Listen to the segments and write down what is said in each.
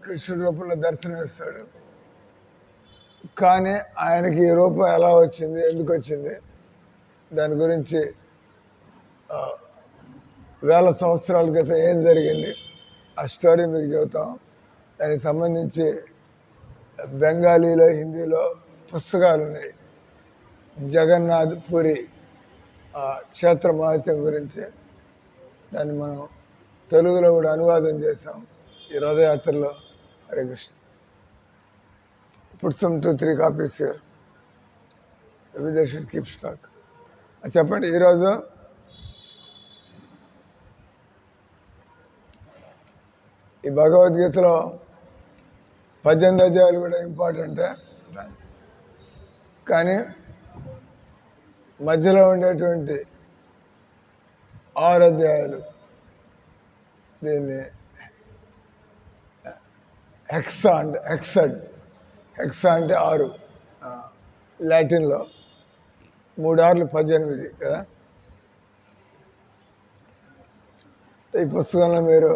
కృష్ణుడి రూపంలో దర్శనం ఇస్తాడు. కానీ ఆయనకి ఈ రూపం ఎలా వచ్చింది, ఎందుకు వచ్చింది, దాని గురించి వేల సంవత్సరాల క్రితం ఏం జరిగింది ఆ స్టోరీ మీకు చెబుతాం. దానికి సంబంధించి బెంగాలీలో, హిందీలో పుస్తకాలు ఉన్నాయి. జగన్నాథ్ పూరి క్షేత్ర మహత్యం గురించి దాన్ని మనం తెలుగులో కూడా అనువాదం చేసాం ఈ రథయాత్రలో. Hare Krishna. Put some 2-3 copies here. Maybe they should keep stock. చెప్పండి. ఈరోజు ఈ భగవద్గీతలో 18 అధ్యాయాలు కూడా ఇంపార్టెంటే, కానీ మధ్యలో ఉండేటువంటి 6 అధ్యాయాలు దీన్ని హెక్సా అంటే 6 లాటిన్లో, 3 6 18 కదా. ఈ పుస్తకంలో మీరు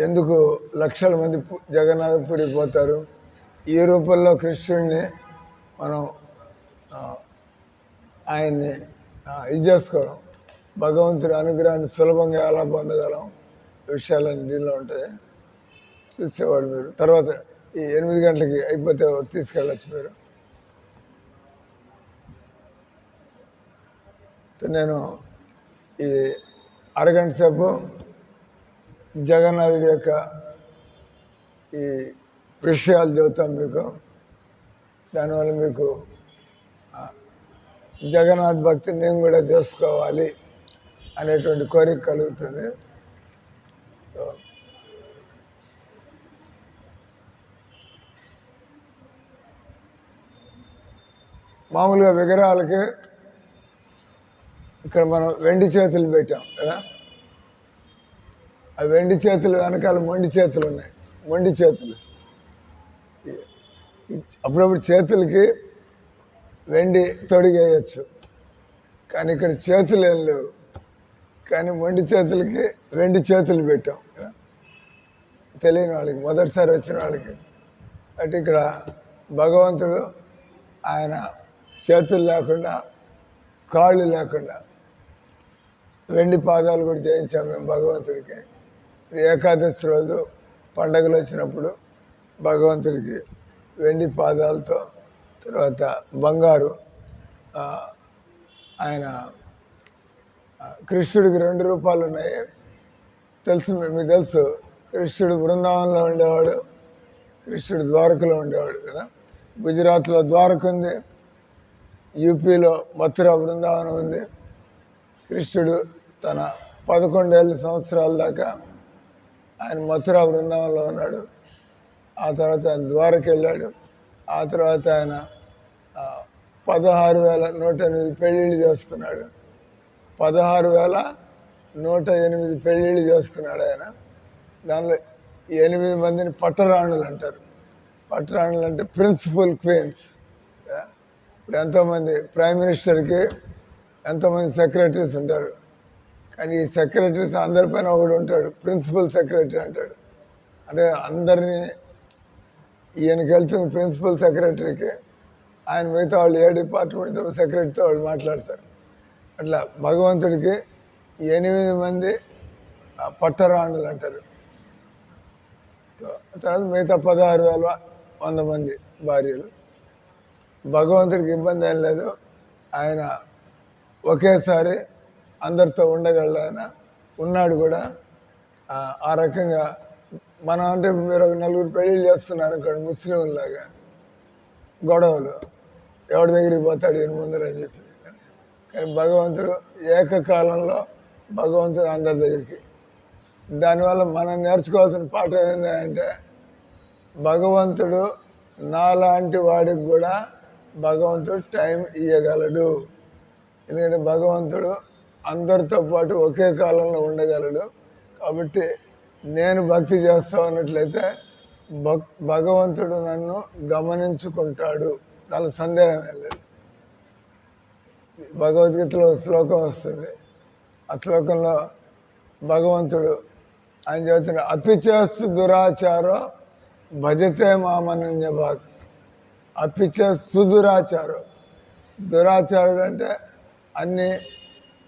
ఎందుకు లక్షల మంది జగన్నాథపురికి పోతారు, ఈ రూపంలో కృష్ణుడిని మనం ఆయన్ని ఇది చేసుకోవడం, భగవంతుడి అనుగ్రహాన్ని సులభంగా ఎలా పొందగలం, విషయాలన్నీ దీనిలో ఉంటాయి. చూసేవాడు మీరు. తర్వాత ఈ 8 గంటలకి అయిపోతే తీసుకెళ్ళచ్చు మీరు. నేను ఈ అరగంట సేపు జగన్నాథుడి యొక్క ఈ విషయాలు చెబుతాం మీకు. దానివల్ల మీకు జగన్నాథ్ భక్తి నేను కూడా చేసుకోవాలి అనేటువంటి కోరిక కలుగుతుంది. మామూలుగా విగ్రహాలకి ఇక్కడ మనం వెండి చేతులు పెట్టాం కదా. ఆ వెండి చేతులు వెనకాల మొండి చేతులు ఉన్నాయి. మొండి చేతులు అప్పుడప్పుడు చేతులకి వెండి తొడిగేయచ్చు, కానీ ఇక్కడ చేతులు ఏం లేవు. కానీ మొండి చేతులకి వెండి చేతులు పెట్టాం కదా, తెలియని వాళ్ళకి, మొదటిసారి వచ్చిన వాళ్ళకి. అంటే ఇక్కడ భగవంతుడు ఆయన చేతులు లేకుండా, కాళ్ళు లేకుండా వెండి పాదాలు కూడా చేయించాం మేము భగవంతుడికి. ఏకాదశి రోజు పండగలు వచ్చినప్పుడు భగవంతుడికి వెండి పాదాలతో, తర్వాత బంగారు, ఆయన కృష్ణుడికి 2 రూపాలు ఉన్నాయి. మీకు తెలుసు, కృష్ణుడు బృందావనంలో ఉండేవాడు, కృష్ణుడు ద్వారకలో ఉండేవాడు కదా. గుజరాత్లో ద్వారక ఉంది, యూపీలో మథుర బృందావనం ఉంది. కృష్ణుడు తన 11 సంవత్సరాల దాకా ఆయన మథుర బృందావనంలో ఉన్నాడు. ఆ తర్వాత ఆయన ద్వారకి వెళ్ళాడు. ఆ తర్వాత ఆయన 16,108 పెళ్ళిళ్ళు చేసుకున్నాడు. 16,108 పెళ్ళిళ్ళు చేసుకున్నాడు ఆయన. దానిలో 8 మందిని పట్టరాణులు అంటారు. పట్టరాణులు అంటే ప్రిన్సిపల్ క్వీన్స్. ఇప్పుడు ఎంతోమంది ప్రైమ్ మినిస్టర్కి ఎంతోమంది సెక్రటరీస్ ఉంటారు, కానీ ఈ సెక్రటరీస్ అందరిపైన ఒకడు ఉంటాడు, ప్రిన్సిపల్ సెక్రటరీ అంటాడు. అదే అందరినీ ఈయనకి వెళ్తుంది ప్రిన్సిపల్ సెక్రటరీకి, ఆయన మిగతా వాళ్ళు ఏ డిపార్ట్మెంట్ సెక్రటరీతో వాళ్ళు మాట్లాడతారు. అట్లా భగవంతుడికి 8 మంది పట్టరాణులు అంటారు. తర్వాత మిగతా 16,100 మంది భార్యలు. భగవంతుడికి ఇబ్బంది ఏం లేదు, ఆయన ఒకేసారి అందరితో ఉండగలడు. ఆయన ఉన్నాడు కూడా. ఆ రకంగా మనం అంటే మీరు ఒక 4 పెళ్ళిళ్ళు చేస్తున్నారు అనుకోండి, ముస్లింలాగా గొడవలు, ఎవరి దగ్గరికి పోతాడు ఈయన ముందరని చెప్పి. కానీ భగవంతుడు ఏకకాలంలో భగవంతుడు అందరి దగ్గరికి. దానివల్ల మనం నేర్చుకోవాల్సిన పాఠం ఏంటంటే, భగవంతుడు నాలాంటి వాడికి కూడా భగవంతుడు టైం ఇవ్వగలడు. ఎందుకంటే భగవంతుడు అందరితో పాటు ఒకే కాలంలో ఉండగలడు. కాబట్టి నేను భక్తి చేస్తా ఉన్నట్లయితే భగవంతుడు నన్ను గమనించుకుంటాడు, దాని సందేహం లేదు. భగవద్గీతలో శ్లోకం వస్తుంది. ఆ శ్లోకంలో భగవంతుడు ఆయన చెబుతున్న అపిచేస్తు దురాచారం భజతే మామనన్య భాగ్. అపిచే సుదురాచారం. దురాచారుడు అంటే అన్ని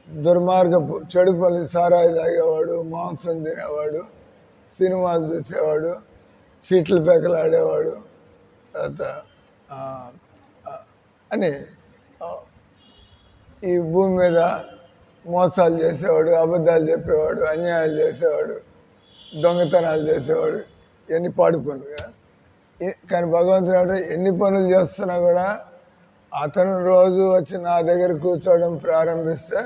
దుర్మార్గపు చెడు పనులు, సారాయి తాగేవాడు, మాంసం తినేవాడు, సినిమాలు చూసేవాడు, చీట్లు పేకలు ఆడేవాడు, తర్వాత అని ఈ భూమి మీద మోసాలు చేసేవాడు, అబద్ధాలు చెప్పేవాడు, అన్యాయాలు చేసేవాడు, దొంగతనాలు చేసేవాడు, ఇవన్నీ పాడు పనులు కదా. కానీ భగవంతుడు అంటే ఎన్ని పనులు చేస్తున్నా కూడా అతను రోజు వచ్చి నా దగ్గర కూర్చోవడం ప్రారంభిస్తే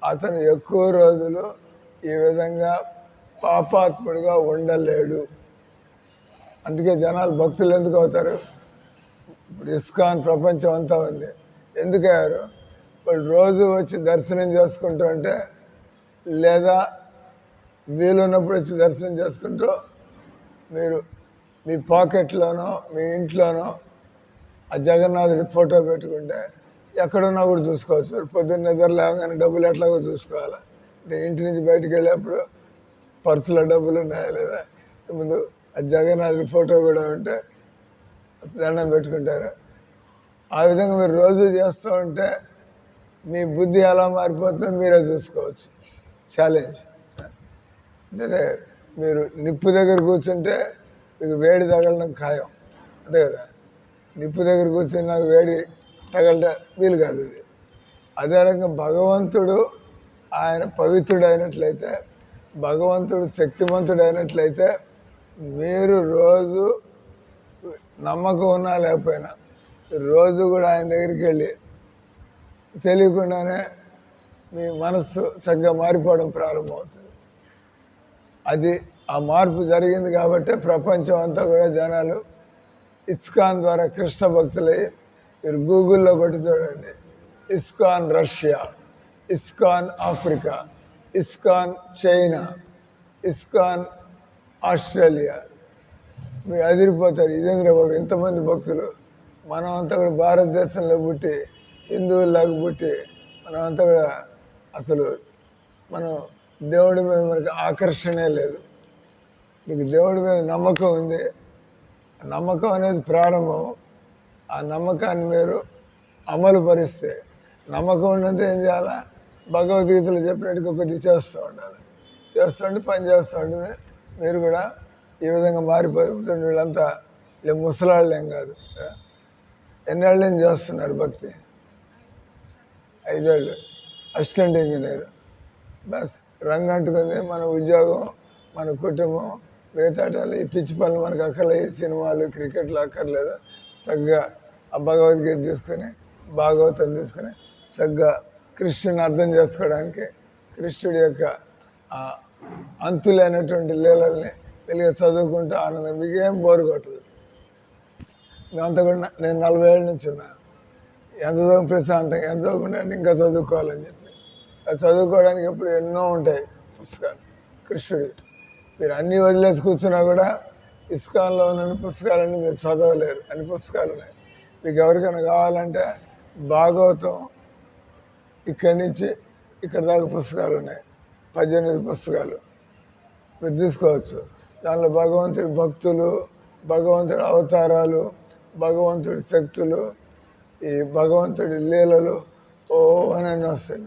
అతను ఎక్కువ రోజులు ఈ విధంగా పాపాత్ముడిగా ఉండలేడు. అందుకే జనాలు భక్తులు ఎందుకు అవుతారు? ఇప్పుడు ఇస్కాన్ ప్రపంచం అంతా ఉంది. ఎందుకు అయ్యారు? వాళ్ళు రోజు వచ్చి దర్శనం చేసుకుంటూ ఉంటే, లేదా వీలున్నప్పుడు వచ్చి దర్శనం చేసుకుంటూ మీరు మీ పాకెట్లోనో మీ ఇంట్లోనో ఆ జగన్నాథుడి ఫోటో పెట్టుకుంటే ఎక్కడున్నా కూడా చూసుకోవచ్చు. పొద్దున్న నిద్ర లేవగానే డబ్బులు ఎట్లాగో చూసుకోవాలి. అంటే ఇంటి నుంచి బయటకు వెళ్ళేప్పుడు పర్సులో డబ్బులు ఉన్నాయా లేదా, ముందు ఆ జగన్నాథుడి ఫోటో కూడా ఉంటే దండం పెట్టుకుంటారు. ఆ విధంగా మీరు రోజు చేస్తూ ఉంటే మీ బుద్ధి ఎలా మారిపోతుందో మీరే చూసుకోవచ్చు. ఛాలెంజ్ అంటే మీరు నిప్పు దగ్గర కూర్చుంటే మీకు వేడి తగలడం ఖాయం, అంతే కదా. నిప్పు దగ్గర కూర్చొని నాకు వేడి తగలడం వీలు కాదు. ఇది అదే రకంగా భగవంతుడు ఆయన పవిత్రుడు అయినట్లయితే, భగవంతుడు శక్తివంతుడు అయినట్లయితే మీరు రోజు నమ్మకం ఉన్నా లేకపోయినా రోజు కూడా ఆయన దగ్గరికి వెళ్ళి తెలియకుండానే మీ మనస్సు చక్కగా మారిపోవడం ప్రారంభమవుతుంది. అది ఆ మార్పు జరిగింది కాబట్టి ప్రపంచం అంతా కూడా జనాలు ఇస్కాన్ ద్వారా కృష్ణ భక్తులై, మీరు గూగుల్లో కొట్టి చూడండి, ISKCON Russia, ISKCON Africa, ISKCON China, ISKCON Australia, మీరు అదిరిపోతారు. ఇదేంద్ర బాబు ఎంతమంది భక్తులు! మనం అంతా కూడా భారతదేశంలో పుట్టి హిందువుల్లాగా పుట్టి మనం అంతా కూడా అసలు మనం దేవుడి మీద మనకి ఆకర్షణే లేదు. మీకు దేవుడి మీద నమ్మకం ఉంది. నమ్మకం అనేది ప్రారంభం. ఆ నమ్మకాన్ని మీరు అమలు పరిస్తే, నమ్మకం ఉన్నంత ఏం చేయాలా? భగవద్గీతలో చెప్పినట్టుగా కొద్దిగా చేస్తూ ఉండాలి. చేస్తుంటే పని చేస్తూ ఉంటుంది. మీరు కూడా ఈ విధంగా మారిపోతుంది. వీళ్ళంతా ముసలాళ్ళు ఏం కాదు. ఎన్నేళ్ళు ఏం చేస్తున్నారు భక్తి? 5 ఏళ్ళు అసిస్టెంట్ ఇంజనీర్. బస్ రంగు అంటుకుంది. మన ఉద్యోగం, మన కుటుంబం, వేతాటాలు, ఈ పిచ్చి పనులు మనకు అక్కర్లేదు. సినిమాలు, క్రికెట్లు అక్కర్లేదు. చక్కగా ఆ భగవద్గీత తీసుకొని, భాగవతం తీసుకొని చక్కగా కృష్ణుని అర్థం చేసుకోవడానికి, కృష్ణుడి యొక్క అంతులైనటువంటి లీలల్ని తెలియ చదువుకుంటూ ఆనందం. మీకేం బోరు కొట్టదు. మేమంతా కూడా నేను 40 ఏళ్ళ నుంచి ఉన్నా. ఎంత చదువు ప్రశాంతంగా ఎంత చదువుకుంటే ఇంకా చదువుకోవాలని చెప్పి, అది చదువుకోవడానికి ఎప్పుడు ఎన్నో ఉంటాయి పుస్తకాలు కృష్ణుడి. మీరు అన్నీ వదిలేసి కూర్చున్నా కూడా ఇస్కాన్లో ఉన్న పుస్తకాలన్నీ మీరు చదవలేరు. అన్ని పుస్తకాలు ఉన్నాయి. మీకు ఎవరికైనా కావాలంటే భాగవతం ఇక్కడి నుంచి ఇక్కడ దాకా పుస్తకాలు ఉన్నాయి. 18 పుస్తకాలు మీరు తీసుకోవచ్చు. దానిలో భగవంతుడి భక్తులు, భగవంతుడి అవతారాలు, భగవంతుడి శక్తులు, ఈ భగవంతుడి లీలలు అని వస్తాయి.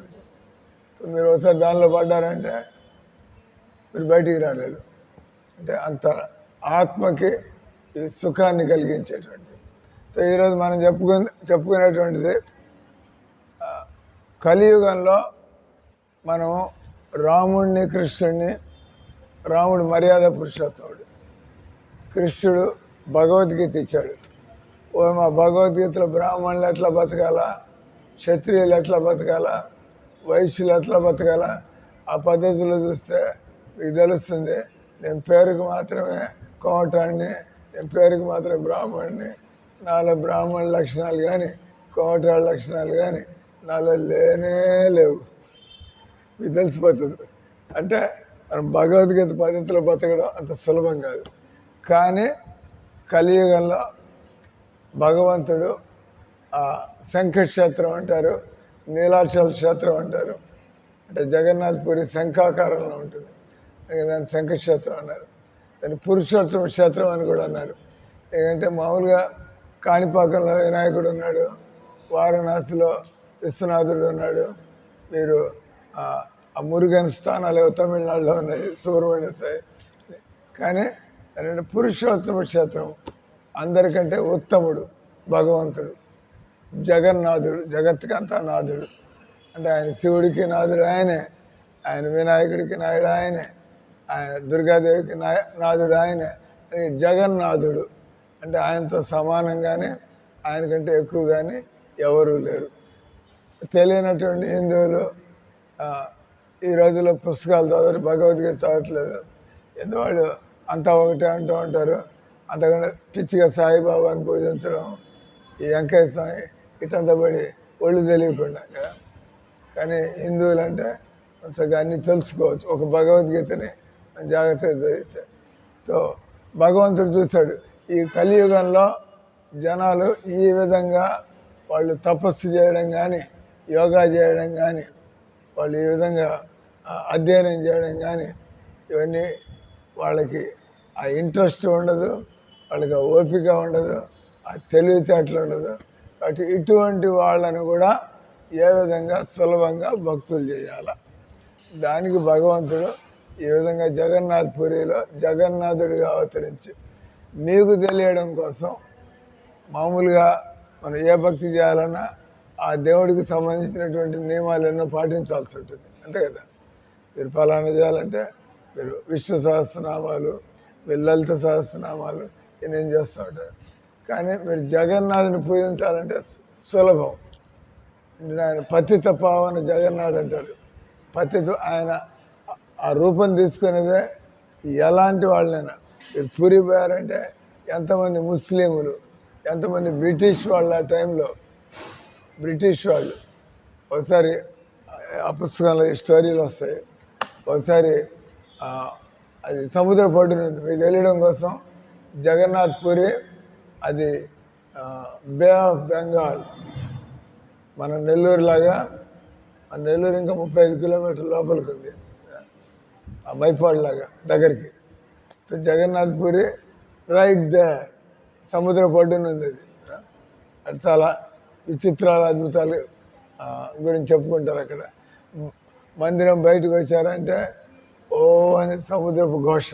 మీరు ఒకసారి దానిలో పడ్డారంటే మీరు బయటికి రాలేదు. అంటే అంత ఆత్మకి సుఖాన్ని కలిగించేటువంటి. ఈరోజు మనం చెప్పుకునేటువంటిది కలియుగంలో మనం రాముడిని, కృష్ణుడిని, రాముడు మర్యాద పురుషోత్తముడు, కృష్ణుడు భగవద్గీత ఇచ్చాడు. మా భగవద్గీతలో బ్రాహ్మణులు ఎట్లా బతకాలా, క్షత్రియులు ఎట్లా బతకాలా, వైశ్యులు ఎట్లా బతకాలా, ఆ పద్ధతిలో చూస్తే మీకు తెలుస్తుంది. నేను పేరుకు మాత్రమే కోమటాన్ని, నేను పేరుకు మాత్రమే బ్రాహ్మణుడిని, నాలో బ్రాహ్మణ లక్షణాలు కానీ కోమటాల లక్షణాలు కానీ నాలో లేనే లేవు. మీకు తెలిసిపోతుంది. అంటే మనం భగవద్గీత పద్ధతిలో బతకడం అంత సులభం కాదు. కానీ కలియుగంలో భగవంతుడు శంఖక్షేత్రం అంటారు, నీలాచల క్షేత్రం అంటారు. అంటే జగన్నాథ్ పూరి శంఖాకారంలో ఉంటుంది. దాన్ని శంఖక్షేత్రం అన్నారు, దాన్ని పురుషోత్తమ క్షేత్రం అని కూడా అన్నారు. ఏంటంటే మామూలుగా కాణిపాకంలో వినాయకుడు ఉన్నాడు, వారణాసిలో విశ్వనాథుడు ఉన్నాడు, మీరు ఆ మురుగన్ స్థానాలు తమిళనాడులో ఉన్నాయి, సుబ్రహ్మణ్య స్వామి. కానీ అంటే పురుషోత్తమ క్షేత్రం, అందరికంటే ఉత్తముడు భగవంతుడు, జగన్నాథుడు, జగత్తుకంతా నాథుడు. అంటే ఆయన శివుడికి నాథుడు ఆయనే, ఆయన వినాయకుడికి నాయుడు ఆయనే, ఆయన దుర్గాదేవికి నాథుడు ఆయనే. జగన్నాథుడు అంటే ఆయనతో సమానంగానే, ఆయనకంటే ఎక్కువ కానీ ఎవరూ లేరు. తెలియనటువంటి హిందువులు ఈ రోజుల్లో పుస్తకాలు చదవరు, భగవద్గీత చదవట్లేదు. ఎందువాళ్ళు అంతా ఒకటే అంటూ ఉంటారు. అంతకంటే పిచ్చిగా సాయిబాబాని పూజించడం, ఈ వెంకయ్య స్వామి ఇటంతా పడి ఒళ్ళు తెలియకుండా కదా. కానీ హిందువులు అంటే కొంచెం అన్నీ తెలుసుకోవచ్చు, ఒక భగవద్గీతని జాగ్రత్తగా చదివితే. సో భగవంతుడు చూస్తాడు ఈ కలియుగంలో జనాలు ఈ విధంగా వాళ్ళు తపస్సు చేయడం కానీ, యోగా చేయడం కానీ, వాళ్ళు ఈ విధంగా అధ్యయనం చేయడం కానీ, ఇవన్నీ వాళ్ళకి ఆ ఇంట్రెస్ట్ ఉండదు, వాళ్ళకి ఆ ఓపిక ఉండదు, ఆ తెలివితేటలు ఉండదు. కాబట్టి ఇటువంటి వాళ్ళను కూడా ఏ విధంగా సులభంగా భక్తులు చేయాల, దానికి భగవంతుడు ఈ విధంగా జగన్నాథ్ పురిలో జగన్నాథుడిగా అవతరించి మీకు తెలియడం కోసం మామూలుగా మనం ఏ భక్తి చేయాలన్నా ఆ దేవుడికి సంబంధించినటువంటి నియమాలు ఎన్నో పాటించాల్సి ఉంటుంది, అంతే కదా. మీరు ఫలానా చేయాలంటే మీరు విష్ణు సహస్రనామాలు, మీరు లలిత సహస్రనామాలు ఇవన్నీ చేస్తూ ఉంటారు. కానీ మీరు జగన్నాథుని పూజించాలంటే సులభం. ఆయన పతిత పావన జగన్నాథ్ అంటారు. పతిత ఆయన ఆ రూపం తీసుకునేదే ఎలాంటి వాళ్ళైనా. మీరు పూరి పోయారంటే ఎంతమంది ముస్లింలు, ఎంతమంది బ్రిటిష్ వాళ్ళు, ఆ టైంలో బ్రిటిష్ వాళ్ళు ఒకసారి ఆ పుస్తకంలో స్టోరీలు వస్తాయి. ఒకసారి అది సముద్ర పట్టున ఉంది, మీకు తెలియడం కోసం జగన్నాథ్ పూరి అది బే ఆఫ్ బెంగాల్, మన నెల్లూరు లాగా. ఆ నెల్లూరు ఇంకా 35 కిలోమీటర్ల లోపలికి ఉంది, ఆ మైపాడు లాగా దగ్గరికి. జగన్నాథ్ పూరి రైట్ దే, సముద్ర పట్టున ఉంది అది. అది చాలా విచిత్రాలు, అద్భుతాలు గురించి చెప్పుకుంటారు అక్కడ. మందిరం బయటకు వచ్చారంటే ఓ అని సముద్రపు ఘోష,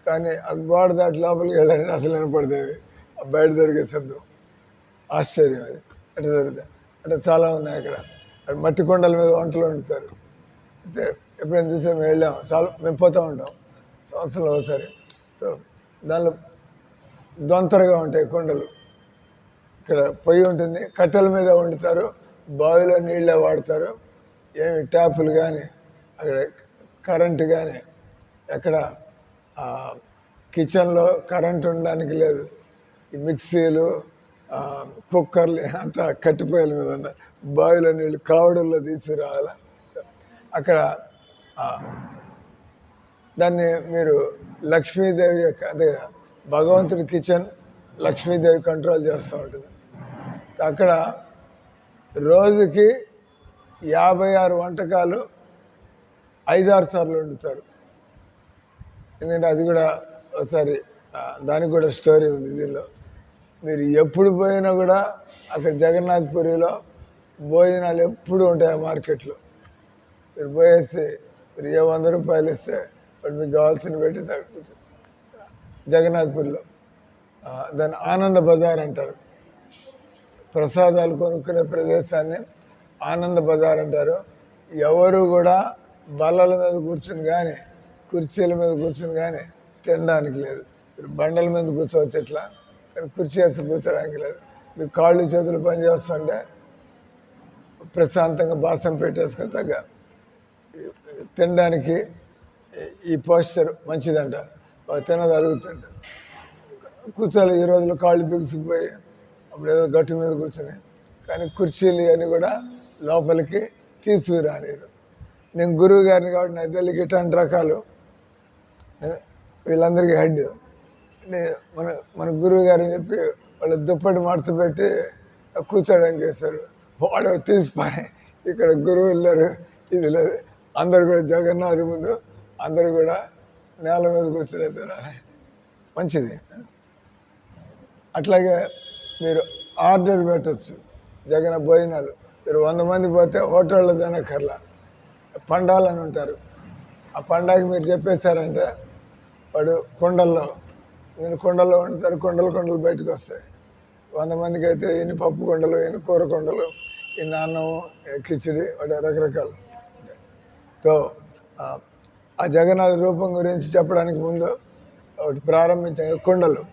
కానీ ఆ గోడ దాటి లోపలికి వెళ్ళాలని అసలు వినపడతాయి, బయట దొరికే శబ్దం. ఆశ్చర్యం అది అట్లా జరుగుతాయి. అంటే చాలా ఉన్నాయి అక్కడ. మట్టి కొండల మీద వంటలు వండుతారు. అయితే ఎప్పుడైనా చూసే మేము వెళ్ళాము, చాలా మేము పోతూ ఉంటాం సంవత్సరంలో ఒకసారి. సో దానిలో దొంతరగా ఉంటాయి కొండలు. ఇక్కడ పొయ్యి ఉంటుంది, కట్టెల మీద వండుతారు, బావిలో నీళ్ళే వాడతారు. ఏమి ట్యాపులు కానీ, అక్కడ కరెంటు కానీ, ఎక్కడ కిచెన్లో కరెంట్ ఉండడానికి లేదు. ఈ మిక్సీలు, కుక్కర్లు అంతా కట్టిపోయల మీద ఉన్న బావిలో నీళ్ళు కావడంలో తీసుకురావాలి. అక్కడ దాన్ని మీరు లక్ష్మీదేవి యొక్క, అదే భగవంతుడి కిచెన్ లక్ష్మీదేవి కంట్రోల్ చేస్తూ ఉంటుంది. అక్కడ రోజుకి 56 వంటకాలు 5-6 సార్లు వండుతారు. ఎందుకంటే అది కూడా ఒకసారి దానికి కూడా స్టోరీ ఉంది దీనిలో. మీరు ఎప్పుడు పోయినా కూడా అక్కడ జగన్నాథ్ పురిలో భోజనాలు ఎప్పుడు ఉంటాయి ఆ మార్కెట్లో. మీరు పోయేసి మీరు ఏ 100 రూపాయలు ఇస్తే వాడు మీకు కావాల్సిన పెట్టి కూర్చో. జగన్నాథ్ పురిలో దాన్ని ఆనంద బజార్ అంటారు. ప్రసాదాలు కొనుక్కునే ప్రదేశాన్ని ఆనంద బజార్ అంటారు. ఎవరు కూడా బల్లల మీద కూర్చుని కానీ, కుర్చీల మీద కూర్చుని కానీ తినడానికి లేదు. మీరు బండల మీద కూర్చోవచ్చు ఇట్లా, కానీ కుర్చీ వేసి కూర్చోడానికి లేదు. మీకు కాళ్ళు చేతులు పని చేస్తుంటే ప్రశాంతంగా బాసం పెట్టేసుకుని తగ్గ తినడానికి ఈ పోస్చర్ మంచిదంట. తినది అరుగుతుంట. కూర్చోాలి. ఈ రోజుల్లో కాళ్ళు బిగుసిపోయి అప్పుడు ఏదో గట్టు మీద కూర్చుని, కానీ కుర్చీలు అని కూడా లోపలికి తీసుకురాలేరు. నేను గురువు గారిని కాబట్టి నాకు తెలియక ఇట్లాంటి రకాలు వీళ్ళందరికీ హెడ్. మన గురువు గారిని చెప్పి వాళ్ళ దుప్పటి మార్చి పెట్టి కూర్చోడానికి వేస్తారు. వాడు తీసిపోయి ఇక్కడ గురువులు లేరు, ఇది లేదు. అందరు కూడా జగన్నాథ్ ముందు అందరూ కూడా నేల మీద కూర్చునే తినాలి, మంచిది. అట్లాగే మీరు ఆర్డర్ పెట్టచ్చు జగన్ భోజనాలు. మీరు 100 మంది పోతే హోటల్లో తినక్కర్లా, పండాలని ఉంటారు. ఆ పండాకి మీరు చెప్పేశారంటే వాడు నేను కుండల్లో వండుతారు, కొండలు బయటకు వస్తాయి. 100 మందికి అయితే ఎన్ని పప్పు కొండలు, ఎన్ని కూర కొండలు, ఇన్ని అన్నం, కిచిడి, వాటి రకరకాలు. తో ఆ జగన్నాథ రూపం గురించి చెప్పడానికి ముందు ఒకటి ప్రారంభించాక కుండలు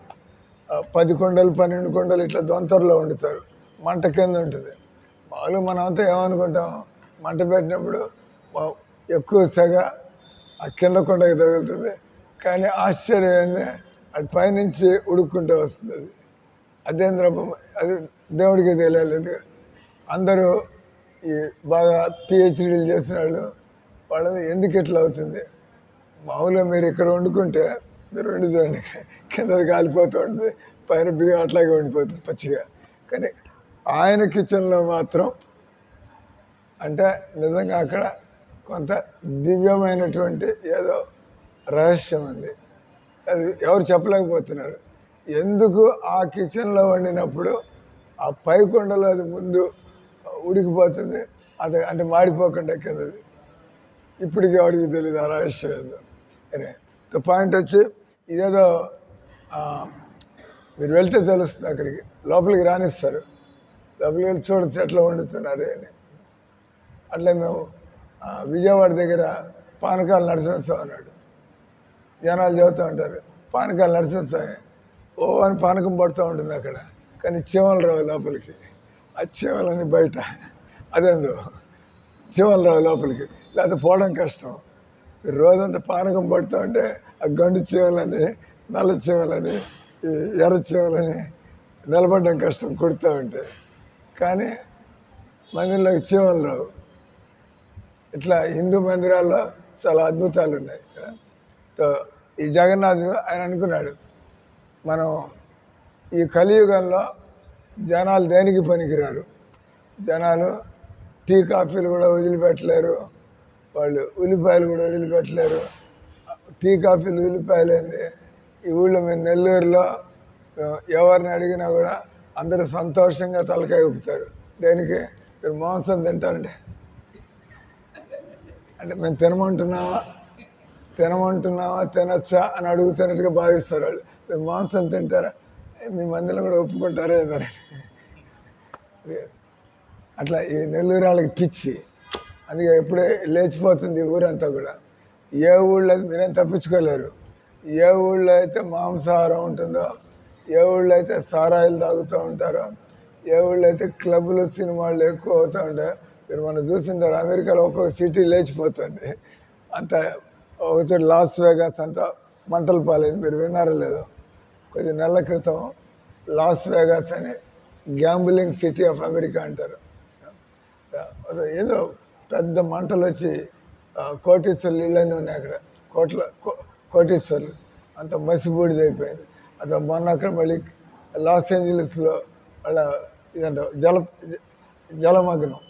10 కుండలు 12 కుండలు ఇట్లా దొంతరలో వండుతారు, మంట కింద ఉంటుంది. మామూలుగా మనం అంతా ఏమనుకుంటాం, మంట పెట్టినప్పుడు ఎక్కువ సెగ ఆ కింద కొండకి తగులుతుంది. కానీ ఆశ్చర్యం ఏంది, అటు పైనుంచి ఉడుక్కుంటూ వస్తుంది. అదేం ద్రవ్యం, అది దేవుడికి తెలియలేదు. అందరూ ఈ బాగా పిహెచ్డీలు చేసిన వాళ్ళది ఎందుకు ఇట్లా అవుతుంది. మామూలుగా మీరు ఇక్కడ వండుకుంటే మీరు వండి చూడండి, కిందది కాలిపోతూ ఉంటుంది, పైన బియ్యం అట్లాగే వండిపోతుంది పచ్చిగా. కానీ ఆయన కిచెన్లో మాత్రం అంటే నిజంగా అక్కడ కొంత దివ్యమైనటువంటి ఏదో రహస్యం ఉంది. అది ఎవరు చెప్పలేకపోతున్నారు. ఎందుకు ఆ కిచెన్లో వండినప్పుడు ఆ పై కొండలో అది ముందు ఉడికిపోతుంది, అది అంటే మాడిపోకుండా కిందది. ఇప్పటికీ ఎవరికి తెలియదు ఆ రహస్యం ఏదో. అదే పాయింట్ వచ్చి ఇదేదో మీరు వెళ్తే తెలుస్తుంది, అక్కడికి లోపలికి రానిస్తారు, లోపలికి వెళ్ళి చూడచ్చు ఎట్లా వండుతున్నారు అని. అట్లే మేము విజయవాడ దగ్గర పానకాల నరసింహస్వామి అన్నాడు. జనాలు చెబుతూ ఉంటారు పానకాల నరసింహస్వామి ఓ అని పానకం పడుతూ ఉంటుంది అక్కడ. కానీ చీమలు రావు లోపలికి, ఆ చీమలని బయట. అదేందో చీమలు రావు లోపలికి, లేకపోతే పోవడం కష్టం. రోజంతా పానకం పడుతూ ఉంటే ఆ గండు చీమలని, నల్ల చీమలని, ఈ ఎర్ర చీమలని నిలబడడం కష్టం కొడుతూ ఉంటే. కానీ మందిరంలోకి చీమలు రావు. ఇట్లా హిందూ మందిరాల్లో చాలా అద్భుతాలు ఉన్నాయి. ఈ జగన్నాథ్ ఆయన అనుకున్నాడు, మనం ఈ కలియుగంలో జనాలు దేనికి పనికిరారు, జనాలు టీ కాఫీలు కూడా వదిలిపెట్టలేరు, వాళ్ళు ఉల్లిపాయలు కూడా వదిలిపెట్టలేరు. టీ కాఫీలు ఉల్లిపాయలేంది. ఈ ఊళ్ళో మేము నెల్లూరులో ఎవరిని అడిగినా కూడా అందరూ సంతోషంగా తలకాయ ఊపుతారు. దేనికి? మీరు మాంసం తింటారంటే అంటే మేము తినమంటున్నావా తినొచ్చా అని అడుగుతున్నట్టుగా భావిస్తారు వాళ్ళు. మీరు మాంసం తింటారా, మీ మందిలో కూడా ఒప్పుకుంటారా ఏదైనా. అట్లా ఈ నెల్లూరు వాళ్ళకి పిచ్చి, అందుకే ఎప్పుడే లేచిపోతుంది ఊరంతా కూడా. ఏ ఊళ్ళో మీరేం తప్పించుకోలేరు. ఏ ఊళ్ళో అయితే మాంసాహారం ఉంటుందో, ఏ ఊళ్ళో అయితే సారాయిలు తాగుతూ ఉంటారో, ఏ ఊళ్ళో అయితే క్లబ్లు సినిమాలు ఎక్కువ అవుతూ ఉంటాయో. మీరు మనం చూసింటారు అమెరికాలో ఒక్కొక్క సిటీ లేచిపోతుంది. అంత ఒకటి లాస్ వేగాస్ అంతా మంటలు పాలేదు. మీరు విన్నారో లేదో, కొద్ది నెలల క్రితం లాస్ వేగాస్ అని గ్యాంబ్లింగ్ సిటీ ఆఫ్ అమెరికా అంటారు. ఏదో పెద్ద మంటలు వచ్చి కోటీశ్వర్లు ఇళ్ళన్నీ ఉన్నాయి అక్కడ, కోటీశ్వర్లు అంత మసిబూడిదైపోయింది. అది మొన్న అక్కడ మళ్ళీ లాస్ ఏంజలీస్లో వాళ్ళ ఇదంట జలమగ్నం,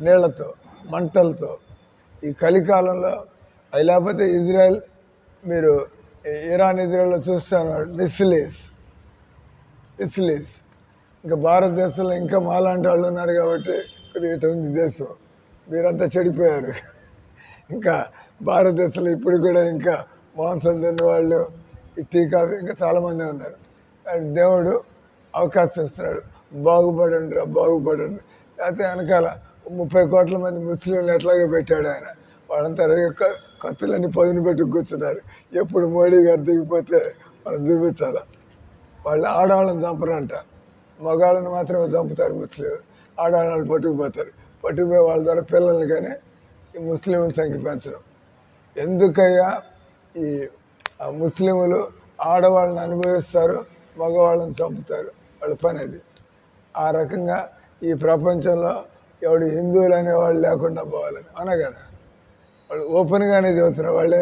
నీళ్లతో మంటలతో. ఈ కలికాలంలో అది లేకపోతే ఇజ్రాయెల్, మీరు ఇరాన్ ఇజ్రాయెల్లో చూస్తాను మిస్సిలీస్. ఇంకా భారతదేశంలో ఇంకా మాలాంటి వాళ్ళు ఉన్నారు కాబట్టి కొద్దిగా ఇటు ఉంది దేశం. మీరంతా చెడిపోయారు. ఇంకా భారతదేశంలో ఇప్పుడు కూడా ఇంకా మాంసం తిన్న వాళ్ళు, ఈ టీ కాఫీ ఇంకా చాలామంది ఉన్నారు. దేవుడు అవకాశం ఇస్తున్నాడు, బాగుపడండి. లేకపోతే వెనకాల 30 కోట్ల మంది ముస్లింలు ఎట్లాగే పెట్టాడు ఆయన. వాళ్ళంతా కత్తులన్నీ పదును పెట్టి కూర్చున్నారు. ఎప్పుడు మోడీ గారు దిగిపోతే మనం చూపించాలి. వాళ్ళు ఆడవాళ్ళని చంపరంట, మగాళ్ళని మాత్రమే చంపుతారు ముస్లింలు. ఆడవాళ్ళని పట్టుకుపోయి వాళ్ళ ద్వారా పిల్లల్ని కానీ ఈ ముస్లింల సంఖ్య పెంచడం. ఎందుకయ్యా ఈ ముస్లింలు ఆడవాళ్ళని అనుభవిస్తారు, మగవాళ్ళని చంపుతారు, వాళ్ళ పని అది. ఆ రకంగా ఈ ప్రపంచంలో ఎవడు హిందువులు అనేవాళ్ళు లేకుండా పోవాలని అనా కదా. వాళ్ళు ఓపెన్గానే చెబుతున్నారు, వాళ్ళే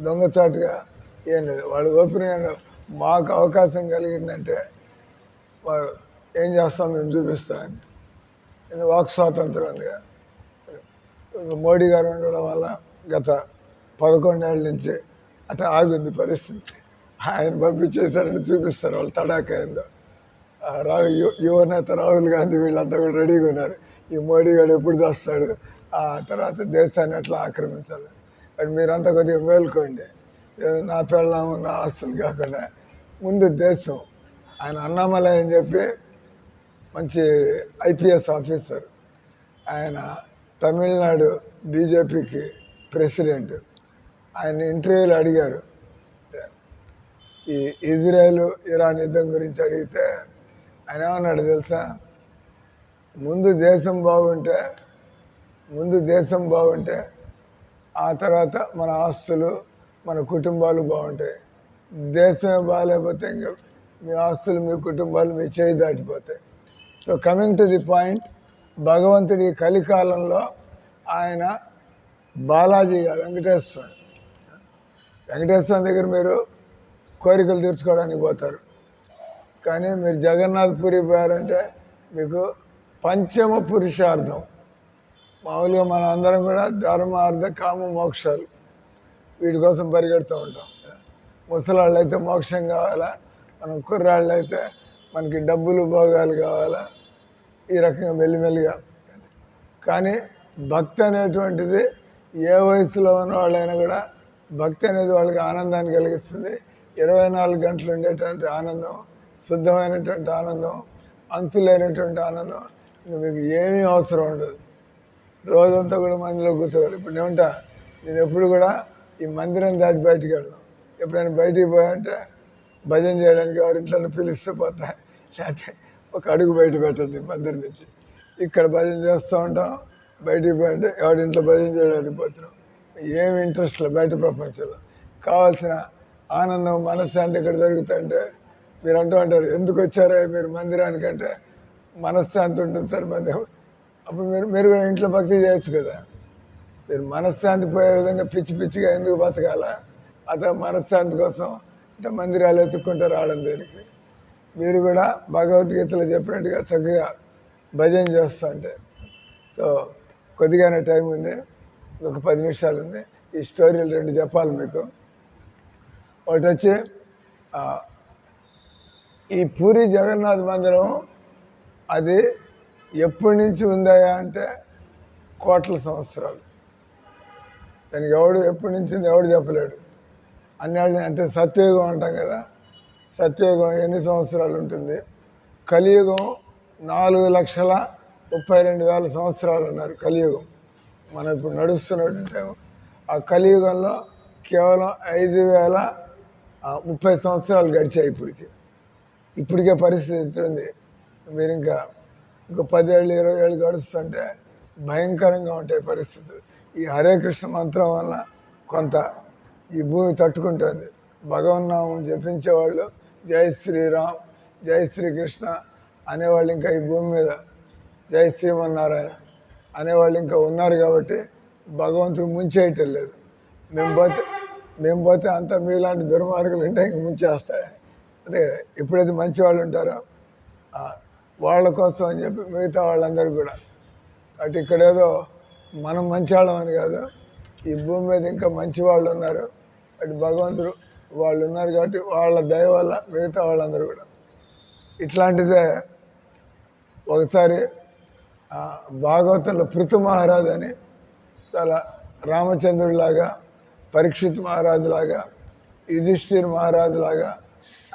దొంగచాటుగా ఏం లేదు. వాళ్ళు ఓపెన్గా మాకు అవకాశం కలిగిందంటే ఏం చేస్తాం మేము చూపిస్తామని. వాక్ స్వాతంత్రం ఉంది. మోడీ గారు ఉండడం వల్ల గత 11 ఏళ్ళ నుంచి అట్లా ఆగింది పరిస్థితి. ఆయన పంపించేశారని చూపిస్తారు వాళ్ళు తడాక ఏందో. యువనేత రాహుల్ గాంధీ వీళ్ళంతా కూడా రెడీగా ఉన్నారు. ఈ మోడీ గారు ఎప్పుడు చేస్తాడు, ఆ తర్వాత దేశాన్ని ఎట్లా ఆక్రమించాలి. కానీ మీరంతా కొద్దిగా మేల్కోండి. నా పెళ్ళాము నా ఆస్తులు కాకుండా ముందు దేశం. ఆయన అన్నామలై అని చెప్పి మంచి ఐపీఎస్ ఆఫీసర్, ఆయన తమిళనాడు బీజేపీకి ప్రెసిడెంట్. ఆయన ఇంటర్వ్యూలు అడిగారు, ఈ ఇజ్రాయెల్ ఇరాన్ యుద్ధం గురించి అడిగితే ఆయన ఏమన్నాడు తెలుసా, ముందు దేశం బాగుంటే ఆ తర్వాత మన ఆస్తులు మన కుటుంబాలు బాగుంటాయి. దేశమే బాగాలేకపోతే ఇంకా మీ ఆస్తులు మీ కుటుంబాలు మీ చేయి దాటిపోతాయి. So coming to the point, భగవంతుడి కలికాలంలో ఆయన బాలాజీ గారు వెంకటేశ్వర దగ్గర మీరు కోరికలు తీర్చుకోవడానికి పోతారు. కానీ మీరు జగన్నాథ్ పూరి పోయారంటే మీకు పంచమ పురుషార్థం. మామూలుగా మన అందరం కూడా ధర్మ అర్థ కామ మోక్షాలు వీటి కోసం పరిగెడుతూ ఉంటాం. ముసలాళ్ళు అయితే మోక్షం కావాలా, మనం కుర్రాళ్ళు అయితే మనకి డబ్బులు భోగాలు కావాలా, ఈ రకంగా మెల్లిమెల్లిగా. కానీ భక్తి అనేటువంటిది ఏ వయసులో ఉన్న వాళ్ళైనా కూడా భక్తి అనేది వాళ్ళకి ఆనందాన్ని కలిగిస్తుంది. 24 గంటలు ఉండేటువంటి ఆనందం, శుద్ధమైనటువంటి ఆనందం, అంతులేనటువంటి ఆనందం. ఇంకా మీకు ఏమీ అవసరం ఉండదు. రోజంతా కూడా మందిలో కూర్చోవాలి. ఇప్పుడు నేను ఎప్పుడు కూడా ఈ మందిరం దాటి బయటికి వెళ్ళను. ఎప్పుడైనా బయటికి పోయాంటే భజన చేయడానికి ఎవరింట్లో పిలిస్తే పోతా, లేకపోతే ఒక అడుగు బయట పెట్టండి మందిరం నుంచి. ఇక్కడ భజన చేస్తూ ఉంటాం, బయటికి పోయంటే ఎవరింట్లో భజన చేయడానికి పోతున్నాం. ఏమి ఇంట్రెస్ట్ లేదు బయట ప్రపంచంలో. కావాల్సిన ఆనందం మనశ్శాంతి ఇక్కడ దొరుకుతుంటే మీరు అంటూ ఉంటారు, ఎందుకు వచ్చారా మీరు మందిరానికంటే మనశ్శాంతి ఉంటుంది సార్ మందిరం. అప్పుడు మీరు కూడా ఇంట్లో భక్తి చేయొచ్చు కదా. మీరు మనశ్శాంతి పోయే విధంగా పిచ్చిగా ఎందుకు బతకాలా? అతను మనశ్శాంతి కోసం అంటే మందిరాలు ఎత్తుక్కుంటే రావడం దేనికి? మీరు కూడా భగవద్గీతలో చెప్పినట్టుగా చక్కగా భజన చేస్తుంటే. సో కొద్దిగానే టైం ఉంది, ఒక 10 నిమిషాలు ఉంది. ఈ స్టోరీలు 2 చెప్పాలి మీకు. ఒకటి వచ్చి ఈ పూరి జగన్నాథ్ మందిరం అది ఎప్పటి నుంచి ఉందాయా అంటే కోట్ల సంవత్సరాలు. దానికి ఎప్పటి నుంచి ఎవడు చెప్పలేడు. అన్నేళ్ళు అంటే సత్యయుగం అంటాం కదా, సత్యయుగం ఎన్ని సంవత్సరాలు ఉంటుంది? కలియుగం 4,32,000 సంవత్సరాలు ఉన్నారు కలియుగం. మనం ఇప్పుడు నడుస్తున్నట్టు ఆ కలియుగంలో కేవలం 5,030 సంవత్సరాలు గడిచాయి. ఇప్పటికే పరిస్థితి ఉంది. మీరు ఇంకా 10 ఏళ్ళు 20 ఏళ్ళు గడుస్తుంటే భయంకరంగా ఉంటాయి పరిస్థితులు. ఈ హరే కృష్ణ మంత్రం వల్ల కొంత ఈ భూమి తట్టుకుంటుంది. భగవన్నామం జపించేవాళ్ళు, జై శ్రీరామ్ జై శ్రీకృష్ణ అనేవాళ్ళు ఇంకా ఈ భూమి మీద, జై శ్రీమన్నారాయణ అనేవాళ్ళు ఇంకా ఉన్నారు. కాబట్టి భగవంతుడు ముంచేయటం లేదు. మేము పోతే అంతా మీలాంటి దుర్మార్గులు ఉంటే ఇంక ముంచేస్తాయి. అంటే ఎప్పుడైతే మంచి వాళ్ళు ఉంటారో వాళ్ళ కోసం అని చెప్పి మిగతా వాళ్ళందరూ కూడా. అటు ఇక్కడేదో మనం మంచి వాళ్ళమని కాదు, ఈ భూమి మీద ఇంకా మంచి వాళ్ళు ఉన్నారు. అటు భగవంతుడు వాళ్ళు ఉన్నారు కాబట్టి వాళ్ళ దయ వల్ల మిగతా వాళ్ళందరూ కూడా. ఇట్లాంటిదే ఒకసారి భాగవతంలో పృథు మహారాజు అని చాలా రామచంద్రుడిలాగా, పరీక్షిత్ మహారాజు లాగా, యుధిష్ఠిర్ మహారాజు లాగా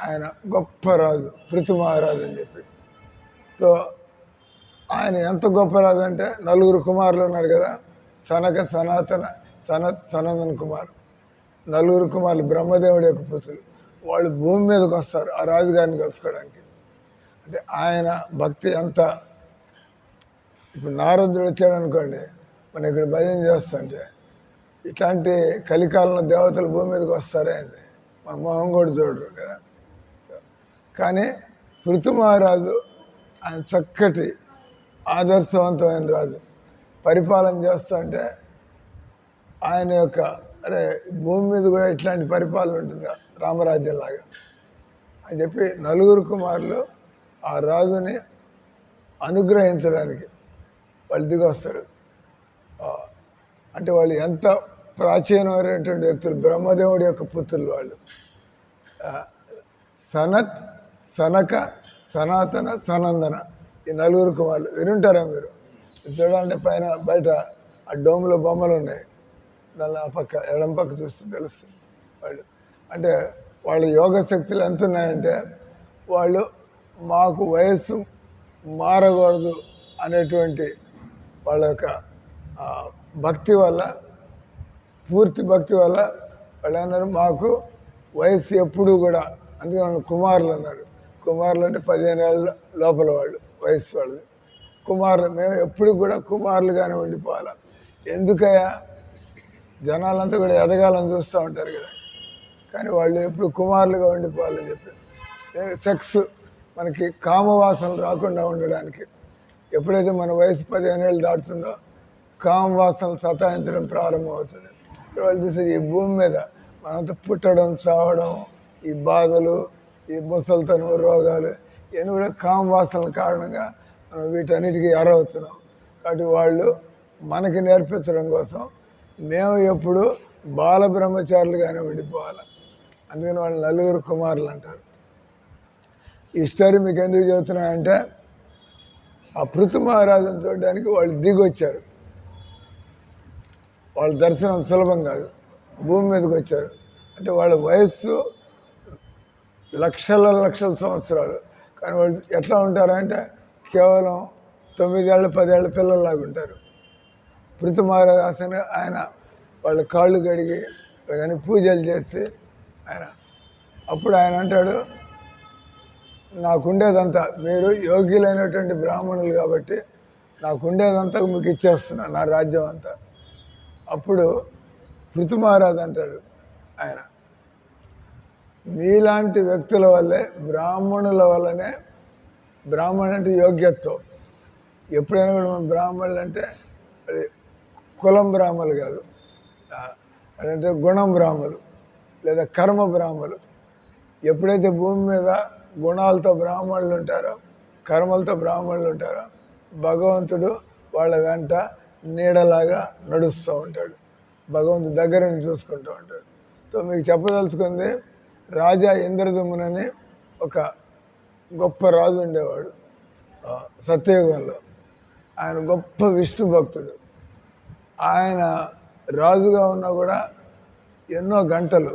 ఆయన గొప్ప రాజు పృథు మహారాజు అని చెప్పి. సో ఆయన ఎంత గొప్ప రాజు అంటే 4 కుమారులు ఉన్నారు కదా, సనక సనందన కుమార్, 4 కుమారులు బ్రహ్మదేవుడి యొక్క పుత్రులు. వాళ్ళు భూమి మీదకి వస్తారు ఆ రాజుగారిని కలుసుకోవడానికి. అంటే ఆయన భక్తి ఎంత. ఇప్పుడు నారదుడు వచ్చాడు అనుకోండి, మనం ఇక్కడ భజన చేస్తుంటే ఇట్లాంటి కలికాలంలో దేవతలు భూమి మీదకి వస్తారే అది మన మొహం కూడా చూడరు కదా. కానీ పృథు మహారాజు ఆయన చక్కటి ఆదర్శవంతమైన రాజు. పరిపాలన చేస్తుంటే ఆయన యొక్క భూమి మీద కూడా ఇట్లాంటి పరిపాలన ఉంటుంది రామరాజ్యంలాగా అని చెప్పి 4 కుమారులు ఆ రాజుని అనుగ్రహించడానికి వాళ్ళు దిగి వస్తాడు. అంటే వాళ్ళు ఎంత ప్రాచీనమైనటువంటి వ్యక్తులు, బ్రహ్మదేవుడి యొక్క పుత్రులు వాళ్ళు. సనత్, సనక, సనాతన, సనందన, ఈ నలుగురు కుమారులు. వినుంటారా మీరు? చూడాలంటే పైన బయట ఆ డోములో బొమ్మలు ఉన్నాయి, దాని ఆ పక్క ఎడం పక్క చూస్తే తెలుస్తుంది. వాళ్ళు అంటే వాళ్ళ యోగ శక్తులు ఎంత ఉన్నాయంటే, వాళ్ళు మాకు వయస్సు మారకూడదు అనేటువంటి వాళ్ళ యొక్క భక్తి వల్ల, పూర్తి భక్తి వల్ల వాళ్ళు అన్నారు మాకు వయస్సు ఎప్పుడూ కూడా, అందుకే వాళ్ళు కుమారులు అన్నారు. కుమారులు అంటే 15 ఏళ్ళ లోపల వాళ్ళు వయస్సు వాళ్ళది. కుమారులు మేము ఎప్పుడు కూడా కుమారులుగానే ఉండిపోవాలి. ఎందుకయ్యా, జనాలంతా కూడా ఎదగాలని చూస్తూ ఉంటారు కదా, కానీ వాళ్ళు ఎప్పుడు కుమారులుగా ఉండిపోవాలని చెప్పి. సెక్స్ మనకి కామవాసనలు రాకుండా ఉండడానికి, ఎప్పుడైతే మన వయసు 15 ఏళ్ళు దాటుతుందో కామవాసనలు సతాయించడం ప్రారంభమవుతుంది. వాళ్ళు చూసి ఈ భూమి మీద మనంతా పుట్టడం, చావడం, ఈ బాధలు, ఈ ముసలితనం, రోగాలు, ఇవన్నీ కూడా కామవాసనల కారణంగా మనం వీటన్నిటికీ ఎరవుతున్నాం. కాబట్టి వాళ్ళు మనకి నేర్పించడం కోసం మేము ఎప్పుడు బాలబ్రహ్మచారులుగానే ఉండిపోవాలి. అందుకని వాళ్ళు నలుగురు కుమారులు అంటారు. ఈ స్టోరీ మీకు ఎందుకు చెబుతున్నాయంటే, ఆ పృథు మహారాజును చూడడానికి వాళ్ళు దిగొచ్చారు. వాళ్ళ దర్శనం సులభం కాదు, భూమి మీదకి వచ్చారు. అంటే వాళ్ళ వయస్సు లక్షల సంవత్సరాలు, కానీ వాళ్ళు ఎట్లా ఉంటారంటే కేవలం 9 ఏళ్ళ 10 ఏళ్ళ పిల్లల్లాగా ఉంటారు. పృథు మహారాజు ఆయన వాళ్ళ కాళ్ళు కడిగి కానీ పూజలు చేసి ఆయన, అప్పుడు ఆయన అంటాడు, నాకుండేదంతా, మీరు యోగ్యులైనటువంటి బ్రాహ్మణులు కాబట్టి నాకుండేదంతా మీకు ఇచ్చేస్తున్నా, నా రాజ్యం అంతా. అప్పుడు పృథు మహారాజు అంటాడు, ఆయన మీలాంటి వ్యక్తుల వల్లే, బ్రాహ్మణుల వల్లనే, బ్రాహ్మణులు అంటే యోగ్యత్వం. ఎప్పుడైనా కూడా మన బ్రాహ్మణులు అంటే అది కులం బ్రాహ్మణులు కాదు, అదంటే గుణం బ్రాహ్మణులు లేదా కర్మ బ్రాహ్మణులు. ఎప్పుడైతే భూమి మీద గుణాలతో బ్రాహ్మణులు ఉంటారో, కర్మలతో బ్రాహ్మణులు ఉంటారో, భగవంతుడు వాళ్ళ వెంట నీడలాగా నడుస్తూ ఉంటాడు, భగవంతుడు దగ్గర నుంచి చూసుకుంటూ ఉంటాడు. సో మీకు చెప్పదలుచుకుంది, రాజా ఇంద్రదమ్మునని ఒక గొప్ప రాజు ఉండేవాడు సత్యయుగంలో. ఆయన గొప్ప విష్ణు భక్తుడు. ఆయన రాజుగా ఉన్నా కూడా ఎన్నో గంటలు,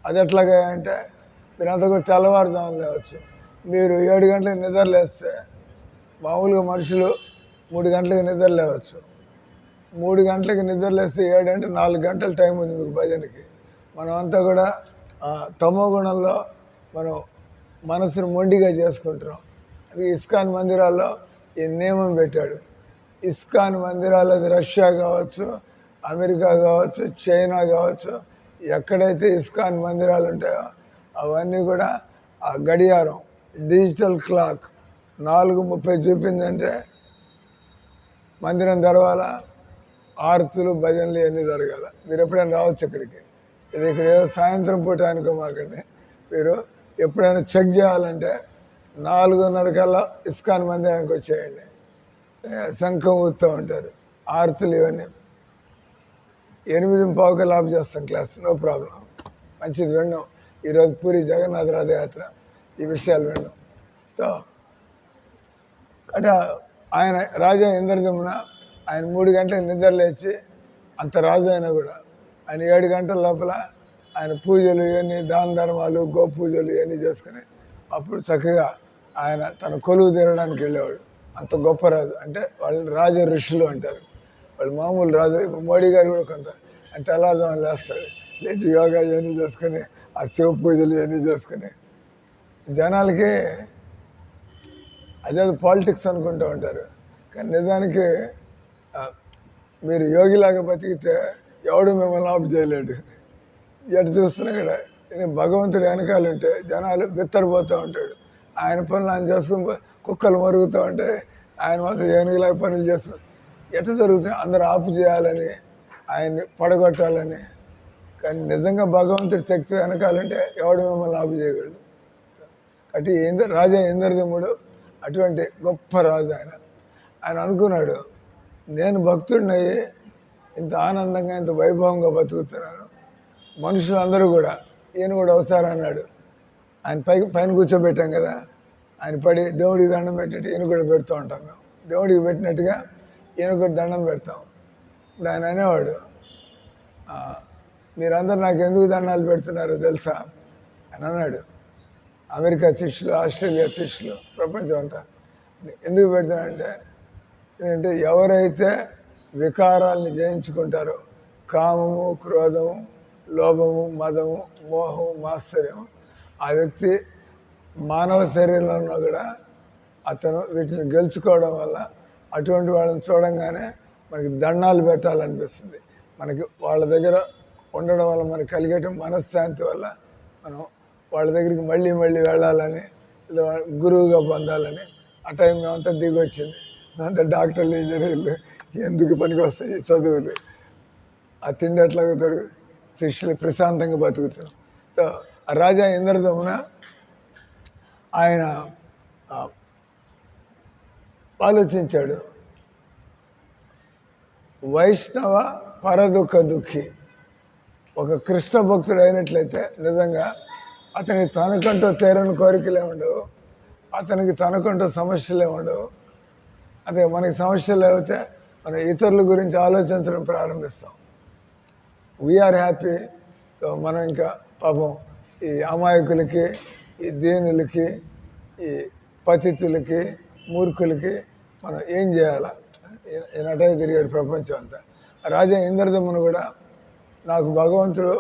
అది ఎట్లాగా అంటే మీరంతా కూడా తెల్లవారుదాం లేవచ్చు. మీరు 7 గంటలకు నిద్ర లేస్తే మామూలుగా మనుషులు 3 గంటలకు నిద్ర లేవచ్చు. 3 గంటలకు నిద్ర లేస్తే 7 అంటే 4 గంటల టైం ఉంది మీకు భజనకి. మనమంతా కూడా తమో గుణంలో మనం మనసును మొండిగా చేసుకుంటున్నాం. అది ఇస్కాన్ మందిరాల్లో ఈ నియమం పెట్టాడు. ఇస్కాన్ మందిరాలు, అది రష్యా కావచ్చు, అమెరికా కావచ్చు, చైనా కావచ్చు, ఎక్కడైతే ఇస్కాన్ మందిరాలు ఉంటాయో అవన్నీ కూడా ఆ గడియారం, డిజిటల్ క్లాక్ 4:30 చూపిందంటే మందిరం తెరవాల, ఆరతులు, భజనలు ఇవన్నీ జరగాల. మీరు ఎప్పుడైనా రావచ్చు ఇక్కడికి. ఇది ఇక్కడ ఏదో సాయంత్రం పూట అనుకోమాకండి. మీరు ఎప్పుడైనా చెక్ చేయాలంటే 4:30 కల్లా ఇస్కాన్ మందిరానికి వచ్చేయండి. శంఖం ఊతూ ఉంటారు, ఆరతులు ఇవన్నీ. 8:15 ఆఫ్ చేస్తాం క్లాస్, నో ప్రాబ్లం. మంచిది విన్నాం. ఈరోజు పూరి జగన్నాథ రథయాత్ర, ఈ విషయాలు విన్నాం. సో అంటే ఆయన రాజా ఇంద్రదమ్మున ఆయన 3 గంటలకు నిద్ర లేచి, అంత రాజు అయినా కూడా ఆయన 7 గంటల లోపల ఆయన పూజలు ఇవన్నీ, దాన ధర్మాలు, గో పూజలు ఇవన్నీ చేసుకుని అప్పుడు చక్కగా ఆయన తన కొలువు తీరడానికి వెళ్ళేవాడు. అంత గొప్ప రాజు. అంటే వాళ్ళని రాజ ఋషులు అంటారు. వాళ్ళు మామూలు రాజు. ఇప్పుడు మోడీ గారు కూడా కొంత ఆయన తెల్లారుజామున లేస్తాడు, లేచి యోగా ఇవన్నీ చేసుకుని, ఆ శివ పూజలు ఇవన్నీ చేసుకుని, జనాలకి అదే పాలిటిక్స్ అనుకుంటూ ఉంటారు. కానీ నిజానికి మీరు యోగిలాగా బతికితే ఎవడు మిమ్మల్ని ఆపు చేయలేడు. ఎటు చూస్తున్నా కూడా భగవంతుడు వెనకాలంటే జనాలు బిత్తరపోతూ ఉంటాడు. ఆయన పనులు ఆయన చేసుకుని కుక్కలు మరుగుతూ ఉంటే ఆయన మాత్రం ఏనుగులాగా పనులు చేస్తూ ఎట్లా జరుగుతుంది, అందరూ ఆపు చేయాలని, ఆయన్ని పడగొట్టాలని. కానీ నిజంగా భగవంతుడి శక్తి వెనకాలంటే ఎవడు మిమ్మల్ని ఆపు చేయగలడు. అటు రాజా ఇంద్రదమ్ముడు అటువంటి గొప్ప రాజు. ఆయన అనుకున్నాడు, నేను భక్తుడిని అయ్యి ఇంత ఆనందంగా ఇంత వైభవంగా బతుకుతున్నాను. మనుషులందరూ కూడా ఈయన కూడా అవుతారన్నాడు. ఆయన పైన కూర్చోబెట్టాం కదా, ఆయన పడి దేవుడికి దండం పెట్టినట్టు ఈయన కూడా పెడుతూ ఉంటాం మేము. దేవుడికి పెట్టినట్టుగా ఈయన కూడా దండం పెడతాం. ఆయన అనేవాడు, మీరందరూ నాకు ఎందుకు దండాలు పెడుతున్నారో తెలుసా అని అన్నాడు. అమెరికా శిష్యులు, ఆస్ట్రేలియా శిష్యులు, ప్రపంచం అంతా ఎందుకు పెడుతున్నారంటే, ఎందుకంటే ఎవరైతే వికారాలను జయించుకుంటారో, కామము, క్రోధము, లోభము, మదము, మోహము, మాత్సర్యం, ఆ వ్యక్తి మానవ శరీరంలో కూడా అతను వీటిని గెలుచుకోవడం వల్ల అటువంటి వాళ్ళని చూడంగానే మనకి దండాలు పెట్టాలనిపిస్తుంది. మనకి వాళ్ళ దగ్గర ఉండడం వల్ల మనకు కలిగేట మనశ్శాంతి వల్ల మనం వాళ్ళ దగ్గరికి మళ్ళీ మళ్ళీ వెళ్ళాలని, గురువుగా పొందాలని ఆ టైం మేమంతా దిగి వచ్చింది. మేమంతా డాక్టర్లు, ఇంజనీర్లు, ఎందుకు పనికి వస్తాయి చదువులు, ఆ తిండి ఎట్లాగో దొరికి శిష్యులు ప్రశాంతంగా బతుకుతున్నాం. ఆ రాజా ఇంద్రదమున ఆయన ఆలోచించాడు, వైష్ణవ పరదుఃఖ దుఃఖి ఒక కృష్ణ భక్తుడు అయినట్లయితే నిజంగా అతనికి తనకంటూ తీరని కోరికలే ఉండవు, అతనికి తనకంటూ సమస్యలే ఉండవు. అదే మనకి సమస్యలు లేకపోతే మనం ఇతరుల గురించి ఆలోచించడం ప్రారంభిస్తాం. We are happy. మనం ఇంకా పాపం ఈ అమాయకులకి, ఈ దీనులకి, ఈ పతితులకి, మూర్ఖులకి మనం ఏం చేయాలా? ఈయనటే తిరిగాడు ప్రపంచం అంతా. రాజా ఇంద్రదమును కూడా నాకు భగవంతుడు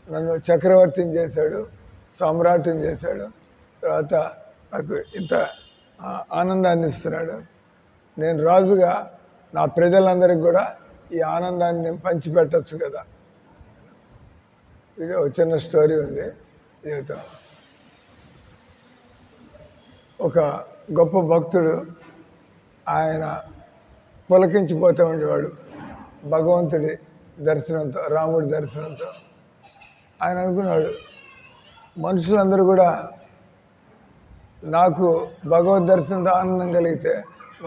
నన్ను చక్రవర్తిని చేశాడు, సమ్రాట్ని చేశాడు, తర్వాత నాకు ఇంత ఆనందాన్ని ఇస్తున్నాడు, నేను రాజుగా నా ప్రజలందరికీ కూడా ఈ ఆనందాన్ని నేను పంచిపెట్టచ్చు కదా. ఇది ఒక చిన్న స్టోరీ ఉంది జీవితం. ఒక గొప్ప భక్తుడు, ఆయన పులకించిపోతూ ఉండేవాడు భగవంతుడి దర్శనంతో, రాముడి దర్శనంతో. ఆయన అనుకున్నాడు, మనుషులందరూ కూడా నాకు భగవద్ దర్శనంతో ఆనందం కలిగితే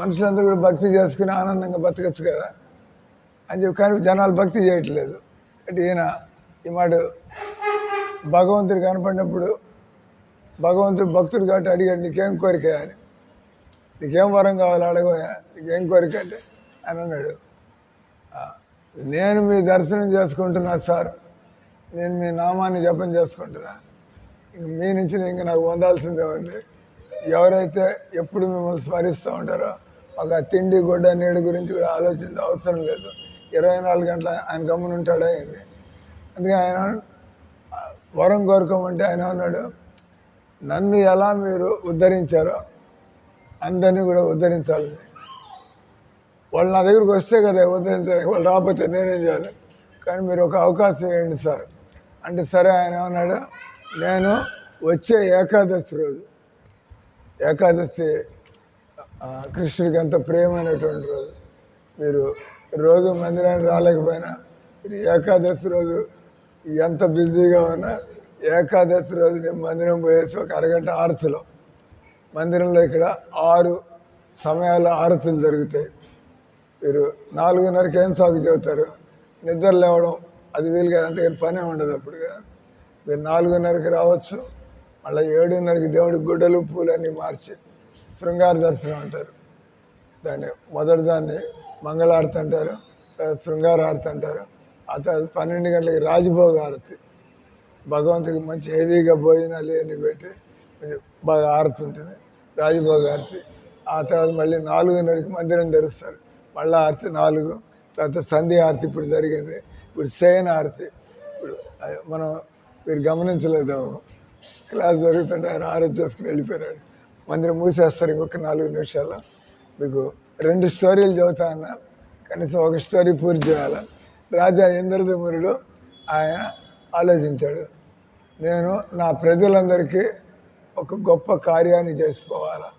మనుషులందరూ కూడా భక్తి చేసుకుని ఆనందంగా బతకచ్చు కదా అని చెప్పి, కానీ జనాలు భక్తి చేయట్లేదు. అంటే ఈయన ఈ మాట భగవంతుడు కనపడినప్పుడు, భగవంతుడు భక్తుడు కాబట్టి అడిగాడు, నీకేం కోరిక అని, నీకేం వరం కావాలి అడగబోయా, నీకేం కోరిక అంటే అని అన్నాడు, నేను మీ దర్శనం చేసుకుంటున్నా సార్, నేను మీ నామాన్ని జపం చేసుకుంటున్నా, ఇంక మీ నుంచి ఇంక నాకు పొందాల్సిందే ఉంది. ఎవరైతే ఎప్పుడు మిమ్మల్ని స్మరిస్తూ ఉంటారో ఒక తిండి గుడ్డ నీడు గురించి కూడా ఆలోచించే అవసరం లేదు, 24 గంటల ఆయన గమ్మున ఉంటాడా అయింది. అందుకే ఆయన వరం కోరుకోమంటే ఆయన అన్నాడు, నన్ను ఎలా మీరు ఉద్ధరించారో అందరినీ కూడా ఉద్ధరించాలి. వాళ్ళు నా దగ్గరికి వస్తే కదా ఉద్ధరించాలి, వాళ్ళు రాకపోతే నేనేం చేయాలి, కానీ మీరు ఒక అవకాశం ఇవ్వండి సార్ అంటే, సరే ఆయన ఏమన్నాడు, నేను వచ్చే ఏకాదశి రోజు, ఏకాదశి కృష్ణుడికి ఎంత ప్రియమైనటువంటి రోజు, మీరు రోజు మందిరానికి రాలేకపోయినా మీరు ఏకాదశి రోజు ఎంత బిజీగా ఉన్నా ఏకాదశి రోజు నేను మందిరం పోయేసి ఒక అరగంట ఆరతిలో, మందిరంలో ఇక్కడ 6 సమయాల ఆరతులు జరుగుతాయి. మీరు 4:30కి ఏం సాగు చెబుతారు, నిద్ర లేవడం అది వీలు కదా, అంటే పనే ఉండదు అప్పుడు కదా. మీరు 4:30కి రావచ్చు, మళ్ళీ 7:30కి దేవుడికి గుడ్డలు పూలన్నీ మార్చి శృంగార దర్శనం అంటారు దాన్ని. మొదటి దాన్ని మంగళారతి అంటారు, శృంగార హారతి అంటారు. ఆ తర్వాత 12 గంటలకి రాజభోగ హారతి, భగవంతుడికి మంచి హెవీగా భోజనాలు అన్నీ పెట్టి బాగా హారతి ఉంటుంది, రాజభోగ హారతి. ఆ తర్వాత మళ్ళీ 4:30కి మందిరం తెరుస్తారు, మళ్ళీ హారతి 4. తర్వాత సంధ్య హారతి ఇప్పుడు జరిగింది, ఇప్పుడు శయన హారతి. ఇప్పుడు మనం మీరు గమనించలేదు, క్లాస్ జరుగుతుంటే ఆయన హారతి చేసుకుని వెళ్ళిపోయాడు, మందిరం మూసేస్తారు ఇంకొక 4 నిమిషాల్లో. మీకు 2 స్టోరీలు చెబుతా అన్నా, కనీసం ఒక స్టోరీ పూర్తి చేయాలి. రాజా ఇంద్రదమునుడు ఆయన ఆలోచించాడు, నేను నా ప్రజలందరికీ ఒక గొప్ప కార్యాన్ని చేసిపోవాలి.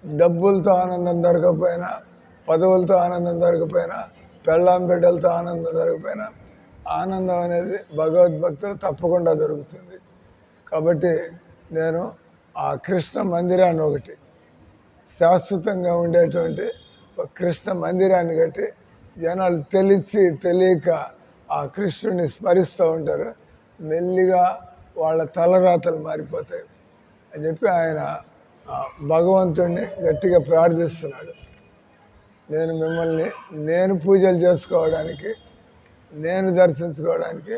డబ్బులతో ఆనందం దొరకకపోయినా, పదవులతో ఆనందం దొరకపోయినా, పెళ్ళాం బిడ్డలతో ఆనందం దొరకపోయినా, ఆనందం అనేది భగవద్భక్తులు తప్పకుండా దొరుకుతుంది. కాబట్టి నేను ఆ కృష్ణ మందిరాన్ని, ఒకటి శాశ్వతంగా ఉండేటువంటి ఒక కృష్ణ మందిరాన్ని కట్టి జనాలు తెలియక ఆ కృష్ణుడిని స్మరిస్తూ ఉంటారు. మెల్లిగా వాళ్ళ తలరాతలు మారిపోతాయి అని చెప్పి ఆయన భగవంతుడిని గట్టిగా ప్రార్థిస్తున్నాడు. నేను పూజలు చేసుకోవడానికి, నేను దర్శించుకోవడానికి,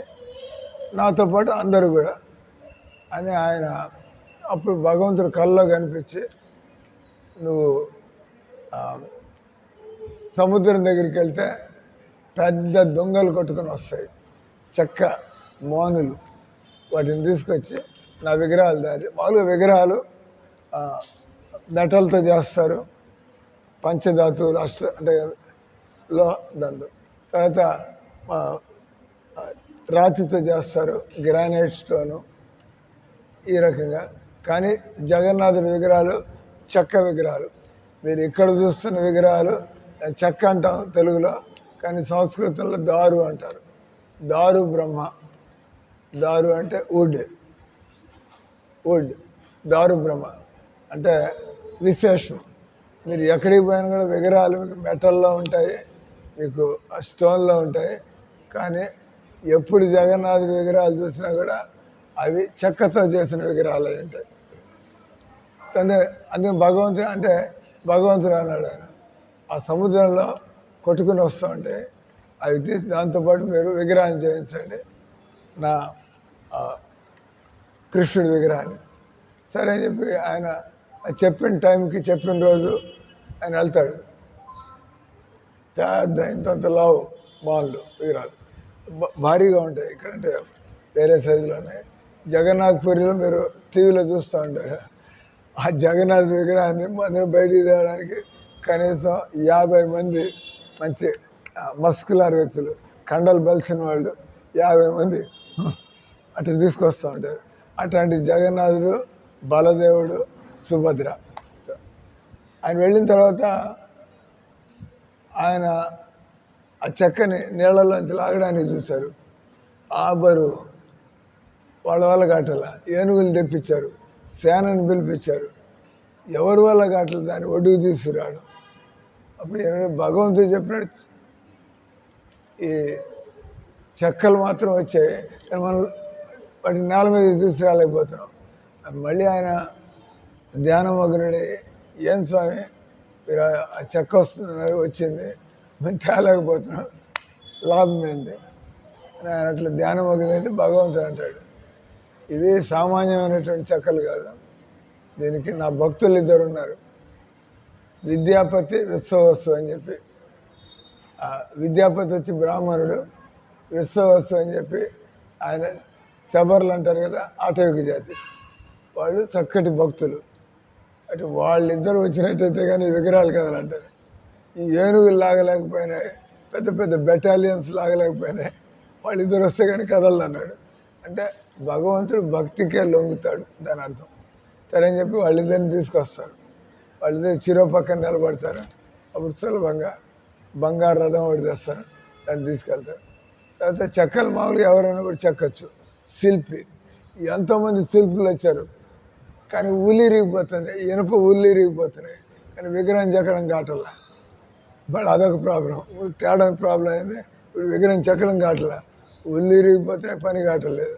నాతో పాటు అందరూ కూడా అని ఆయన అప్పుడు భగవంతుడు కల్లో కనిపించి, నువ్వు సముద్రం దగ్గరికి వెళ్తే పెద్ద దొంగలు కొట్టుకొని వస్తాయి, చెక్క మోనులు, వాటిని తీసుకొచ్చి నా విగ్రహాలు మామూలుగా విగ్రహాలు మెటల్తో చేస్తారు, పంచధాతు అంటే దందు, తర్వాత రాతితో చేస్తారు, గ్రానైట్ స్టోను, ఈ రకంగా. కానీ జగన్నాథుడి విగ్రహాలు చెక్క విగ్రహాలు. మీరు ఇక్కడ చూస్తున్న విగ్రహాలు చెక్క అంటాం తెలుగులో, కానీ సంస్కృతంలో దారు అంటారు. దారు బ్రహ్మ, దారు అంటే వుడ్, దారు బ్రహ్మ అంటే విశేషం. మీరు ఎక్కడికి పోయినా కూడా విగ్రహాలు మీకు మెటల్లో ఉంటాయి, మీకు స్టోన్లో ఉంటాయి. కానీ ఎప్పుడు జగన్నాథుడి విగ్రహాలు చూసినా కూడా అవి చెక్కతో చేసిన విగ్రహాలు అయి ఉంటాయి. అందుకే భగవంతుడు అన్నాడు ఆయన, ఆ సముద్రంలో కొట్టుకుని వస్తూ ఉంటే అవి తీసి దాంతోపాటు మీరు విగ్రహం చేయించండి, నా కృష్ణుడి విగ్రహాన్ని. సరే అని చెప్పి ఆయన చెప్పిన టైంకి చెప్పిన రోజు ఆయన వెళ్తాడు. పెద్ద ఇంతంత లావు మాల్లో విగ్రహాలు భారీగా ఉంటాయి. ఇక్కడంటే వేరే సైజులోనే. జగన్నాథ్ పూరిలో మీరు టీవీలో చూస్తూ ఉంటారు. ఆ జగన్నాథ్ విగ్రహాన్ని మందిని బయటికి తేవడానికి కనీసం 50 మంది మంచి మస్కులర్ వ్యక్తులు, కండలు బలిసిన వాళ్ళు 50 మంది అట్లా తీసుకొస్తూ ఉంటారు. అట్లాంటి జగన్నాథుడు, బలదేవుడు, సుభద్ర. ఆయన వెళ్ళిన తర్వాత ఆయన ఆ చెక్కని నీళ్ళలోంచి లాగడానికి చూశారు. ఆబరు వాళ్ళ వల్ల కాటల, ఏనుగులు తెప్పించారు, సేనని పిలిపించారు. ఎవరి వల్ల కాటలు దాన్ని ఒడ్డుకు తీసుకురాడు. అప్పుడు భగవంతుడు చెప్పినట్టు ఈ చెక్కలు మాత్రం వచ్చాయి, కానీ మనం వాటి నేల మీద తీసుకురాలేకపోతున్నాం. మళ్ళీ ఆయన ధ్యానమగ్నుడి, ఏం స్వామి మీరు ఆ చెక్క వచ్చింది మేము తేలేకపోతున్నాం, లాభం ఏంది అని ఆయన అట్లా ధ్యానమగ్నుడైతే భగవంతుడు అంటాడు, ఇవి సామాన్యమైనటువంటి చెక్కలు కాదు, దీనికి నా భక్తులు 2 ఉన్నారు, విద్యాపతి, విశ్వవస్తు అని చెప్పి. విద్యాపతి వచ్చి బ్రాహ్మణుడు, విశ్వవస్తు అని చెప్పి ఆయన శబర్లు అంటారు కదా, ఆటవిక జాతి వాళ్ళు, చక్కటి భక్తులు. అటు వాళ్ళిద్దరు వచ్చినట్టయితే కానీ విగ్రహాలు కదలంటారు. ఈ ఏనుగులు లాగలేకపోయినాయి, పెద్ద పెద్ద బెటాలియన్స్ లాగలేకపోయినాయి, వాళ్ళిద్దరు వస్తే కానీ కదలన్నాడు. అంటే భగవంతుడు భక్తికే లొంగుతాడు, దాని అర్థం. సరే అని చెప్పి వాళ్ళిద్దరిని తీసుకొస్తాడు. వాళ్ళిద్దరు చిరో పక్కన నిలబడతారు. అప్పుడు సులభంగా బంగారు రథం ఒకటి తెస్తారు, దాన్ని తీసుకెళ్తారు. తర్వాత చెక్కలు మామూలుగా ఎవరైనా కూడా చెక్కచ్చు. శిల్పి, ఎంతోమంది శిల్పులు వచ్చారు, కానీ ఉల్లిరిగిపోతుంది, ఇనుప ఉల్లిరిగిపోతున్నాయి, కానీ విగ్రహం చెక్కడం కాటల్లా. మళ్ళీ అదొక ప్రాబ్లం, తేడా ప్రాబ్లం అయింది. ఇప్పుడు విగ్రహం చెక్కడం కాటలా, ఉల్లిరిగిపోతున్నాయి, పని కాటలేదు.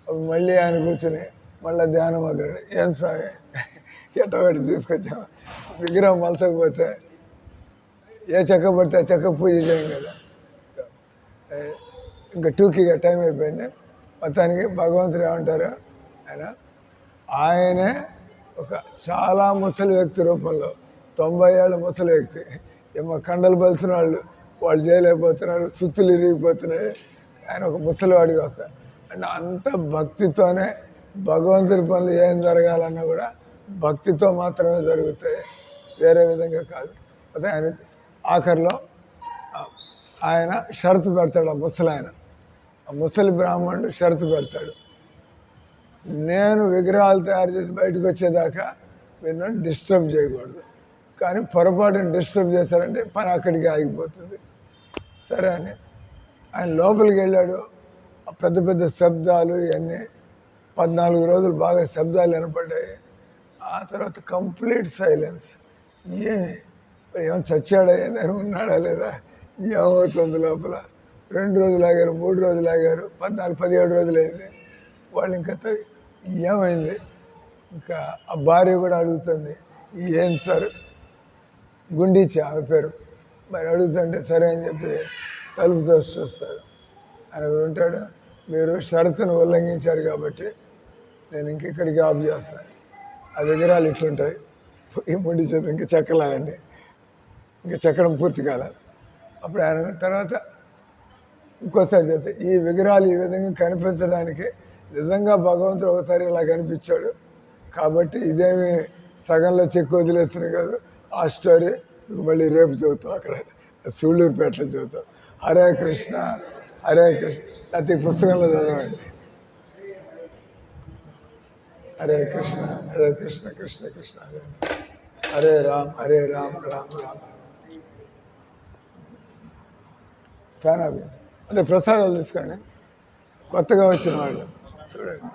అప్పుడు మళ్ళీ ఆయన కూర్చొని మళ్ళీ ధ్యానం అగ్రడు, ఏం స్వామి ఎట్టబెట్టి తీసుకొచ్చాము, విగ్రహం మలచకపోతే ఏ చెక్క పడితే ఆ చెక్క పూజ చేయం కదా. ఇంకా టూకీగా టైం అయిపోయింది. మొత్తానికి భగవంతుడు ఏమంటారు, ఆయనే ఒక చాలా ముసలి వ్యక్తి రూపంలో, 90 ఏళ్ళ ముసలి వ్యక్తి, ఏమో కండలు బలిసిన వాళ్ళు చేయలేకపోతున్నారు, చుత్తులు ఇరిగిపోతున్నాయి, ఆయన ఒక ముసలివాడిగా వస్తారు. అంటే అంత భక్తితోనే భగవంతుడి పనులు ఏం జరగాలన్నా కూడా భక్తితో మాత్రమే జరుగుతాయి, వేరే విధంగా కాదు. అదే ఆయన ఆఖరిలో ఆయన షరతు పెడతాడు, ఆ ముసలి బ్రాహ్మణుడు షరతు పెడతాడు, నేను విగ్రహాలు తయారు చేసి బయటకు వచ్చేదాకా మీరు నన్ను డిస్టర్బ్ చేయకూడదు, కానీ పొరపాటుని డిస్టర్బ్ చేశారంటే పని అక్కడికి ఆగిపోతుంది. సరే అని ఆయన లోపలికి వెళ్ళాడు. పెద్ద పెద్ద శబ్దాలు ఇవన్నీ 14 రోజులు బాగా శబ్దాలు వినపడ్డాయి. ఆ తర్వాత కంప్లీట్ సైలెన్స్. ఏమి చచ్చాడా, ఏదైనా ఉన్నాడా లేదా, ఏమవుతుంది లోపల 2 రోజులు ఆగారు, 3 రోజులు ఆగారు, 14, 17 రోజులు అయింది. వాళ్ళు ఇంకా ఏమైంది? ఇంకా ఆ భార్య కూడా అడుగుతుంది, ఏం సార్, గుండిచ్చి ఆమె పేరు, మరి అడుగుతుంటే సరే అని చెప్పి తలుపు తోసి చూస్తాడు. ఆయన ఉంటాడు, మీరు షరతును ఉల్లంఘించారు కాబట్టి నేను ఇంకెక్కడికి ఆఫ్ చేస్తాను. ఆ విగ్రహాలు ఇట్లుంటాయి, ఈ ముండి చేత ఇంకా చెక్కలాగండి, ఇంకా చెక్కడం పూర్తి కాలేదు. అప్పుడు ఆయన తర్వాత ఇంకోసారి చెప్తే, ఈ విగ్రహాలు ఈ విధంగా కనిపించడానికి నిజంగా భగవంతుడు ఒకసారి ఇలా కనిపించాడు కాబట్టి ఇదేమి సగంలో చెక్కు వదిలేస్తున్నాయి కాదు. ఆ స్టోరీ మళ్ళీ రేపు చదువుతాం, అక్కడ సూళ్ళూరుపేటలో చదువుతాం. హరే కృష్ణ హరే కృష్ణ, ప్రతి పుస్తకంలో చదవండి. హరే కృష్ణ హరే కృష్ణ కృష్ణ కృష్ణ హరే హరే రామ్ రామ్ రామ్. ఫ్యాన్ అవి అదే ప్రసాదాలు తీసుకోండి, కొత్తగా వచ్చిన వాళ్ళు చూడండి.